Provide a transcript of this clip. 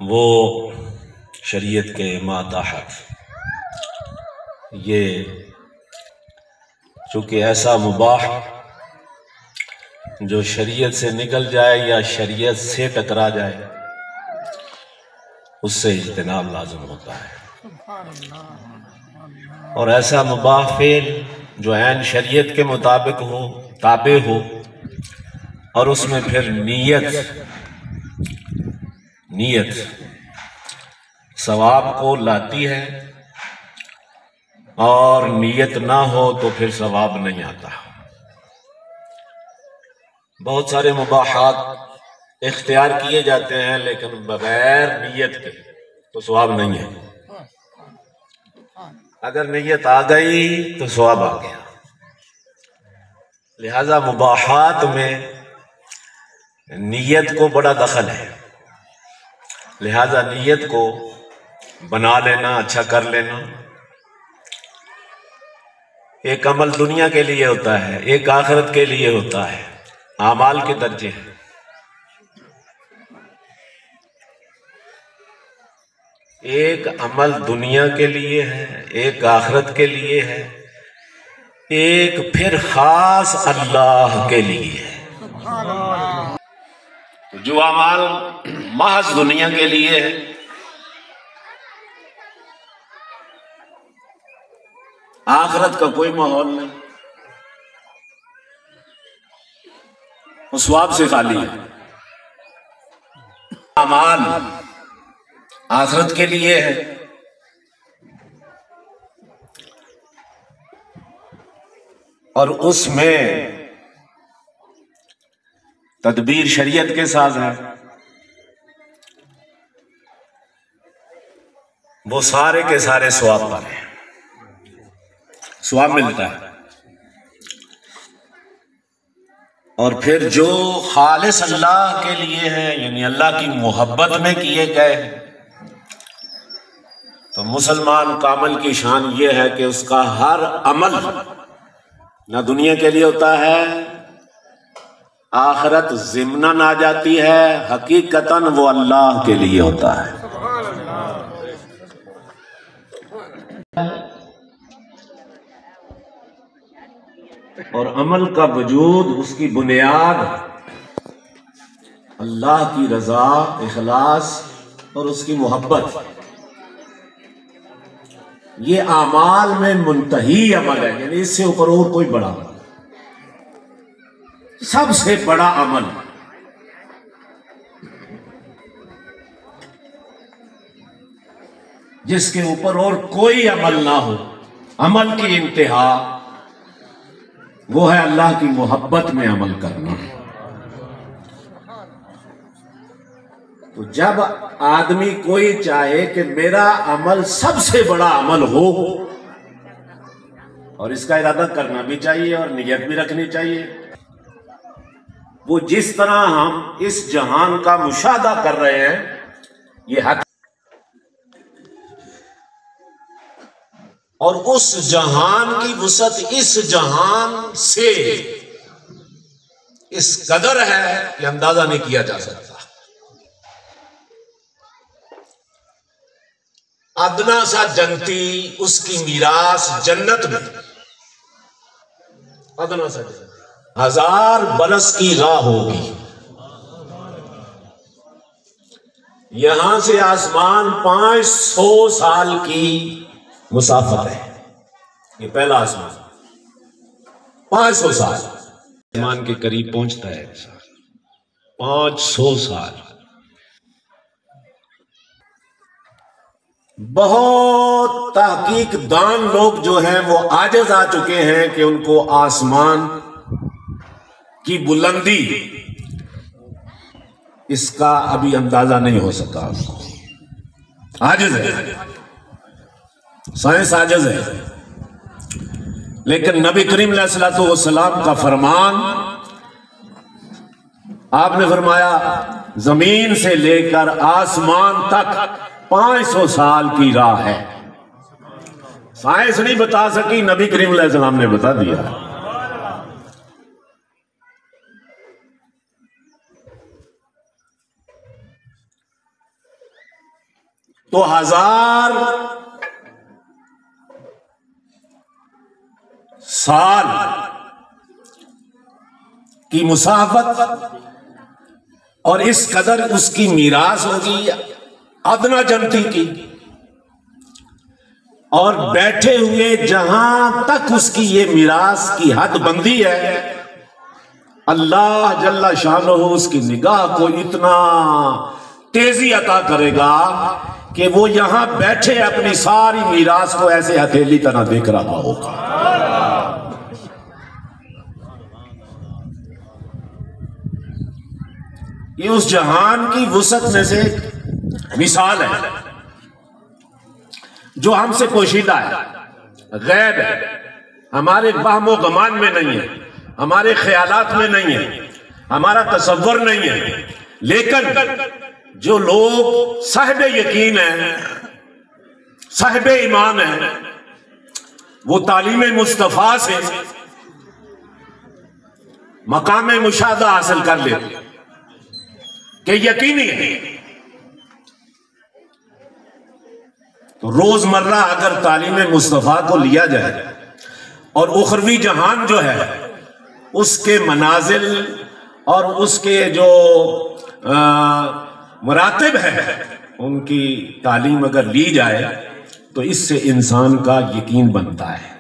وہ شریعت کے ماتحت، یہ چونکہ ایسا مباح جو شریعت سے نکل جائے یا شریعت سے ٹکرا جائے اس سے اجتناب لازم ہوتا ہے، اور ایسا مباح فعل جو عین شریعت کے مطابق ہو، تابع ہو، اور اس میں پھر نیت ثواب کو لاتی ہے، اور نیت نہ ہو تو پھر ثواب نہیں آتا۔ بہت سارے مباحات اختیار کیے جاتے ہیں لیکن بغیر نیت کے تو ثواب نہیں ہے، اگر نیت آ گئی تو ثواب آ گیا۔ لہذا مباحات میں نیت کو بڑا دخل ہے، لہذا نیت کو بنا لینا، اچھا کر لینا۔ ایک عمل دنیا کے لیے ہوتا ہے، ایک آخرت کے لیے ہوتا ہے، اعمال کے درجے ہیں۔ ایک عمل دنیا کے لیے ہے، ایک آخرت کے لیے ہے، ایک پھر خاص اللہ کے لیے ہے۔ جو اعمال محض دنیا کے لیے ہے، آخرت کا کوئی ماحول نہیں، وہ ثواب سے خالی ہے۔ اعمال آخرت کے لیے ہے، اور اس میں تدبیر شریعت کے ساتھ ہے، وہ سارے کے سارے ثواب پر ہیں، ثواب ملتا ہے۔ اور پھر جو خالص اللہ کے لیے ہے، یعنی اللہ کی محبت میں کیے گئے ہیں، تو مسلمان کامل کی شان یہ ہے کہ اس کا ہر عمل نہ دنیا کے لیے ہوتا ہے، آخرت ضمناً آ جاتی ہے، حقیقتاً وہ اللہ کے لیے ہوتا ہے۔ اور عمل کا وجود، اس کی بنیاد اللہ کی رضا، اخلاص اور اس کی محبت، یہ اعمال میں منتہی عمل ہے، یعنی اس سے اوپر اور کوئی بڑا عمل، سب سے بڑا عمل جس کے اوپر اور کوئی عمل نہ ہو، عمل کی انتہا وہ ہے اللہ کی محبت میں عمل کرنا۔ تو جب آدمی کوئی چاہے کہ میرا عمل سب سے بڑا عمل ہو، اور اس کا ارادہ کرنا بھی چاہیے اور نیت بھی رکھنی چاہیے، وہ جس طرح ہم اس جہان کا مشاہدہ کر رہے ہیں یہ حق، اور اس جہان کی وسعت اس جہان سے اس قدر ہے کہ اندازہ نہیں کیا جا سکتا۔ ادنا سا جنتی اس کی میراث جنت میں، ادنا سا جنتی 1000 برس کی راہ ہوگی، یہاں سے آسمان 500 سال کی مسافت ہے، یہ پہلا آسمان 500 سال آسمان کے قریب پہنچتا ہے، 500 سال۔ بہت تحقیق دان لوگ جو ہیں وہ عاجز آ چکے ہیں کہ ان کو آسمان کی بلندی اس کا ابھی اندازہ نہیں ہو سکا، عاجز ہے، سائنس عاجز ہے۔ لیکن نبی کریم علیہ الصلوۃ والسلام کا فرمان، آپ نے فرمایا زمین سے لے کر آسمان تک 500 سال کی راہ ہے، سائنس نہیں بتا سکی، نبی کریم علیہ السلام نے بتا دیا۔ تو 1000 سال کی مسافت اور اس قدر اس کی میراث ہوگی ادنا جنتی کی، اور بیٹھے ہوئے جہاں تک اس کی یہ میراث کی حد بندی ہے، اللہ جل شانہ اس کی نگاہ کو اتنا تیزی عطا کرے گا کہ وہ یہاں بیٹھے اپنی ساری میراث کو ایسے ہتھیلی طرح دیکھ رہا ہوگا۔ یہ اس جہان کی وسعت میں سے ایک مثال ہے جو ہم سے پوشیدہ ہے، غیب ہے، ہمارے وہم و گمان میں نہیں ہے، ہمارے خیالات میں نہیں ہے، ہمارا تصور نہیں ہے۔ لیکن جو لوگ صاحب یقین ہیں، صاحب ایمان ہیں، وہ تعلیم مصطفیٰ سے مقام مشاہدہ حاصل کر لیتے کہ یقینی ہے۔ تو روزمرہ اگر تعلیم مصطفیٰ کو لیا جائے اور اخروی جہان جو ہے اس کے منازل اور اس کے جو مراتب ہے ان کی تعلیم اگر لی جائے تو اس سے انسان کا یقین بنتا ہے۔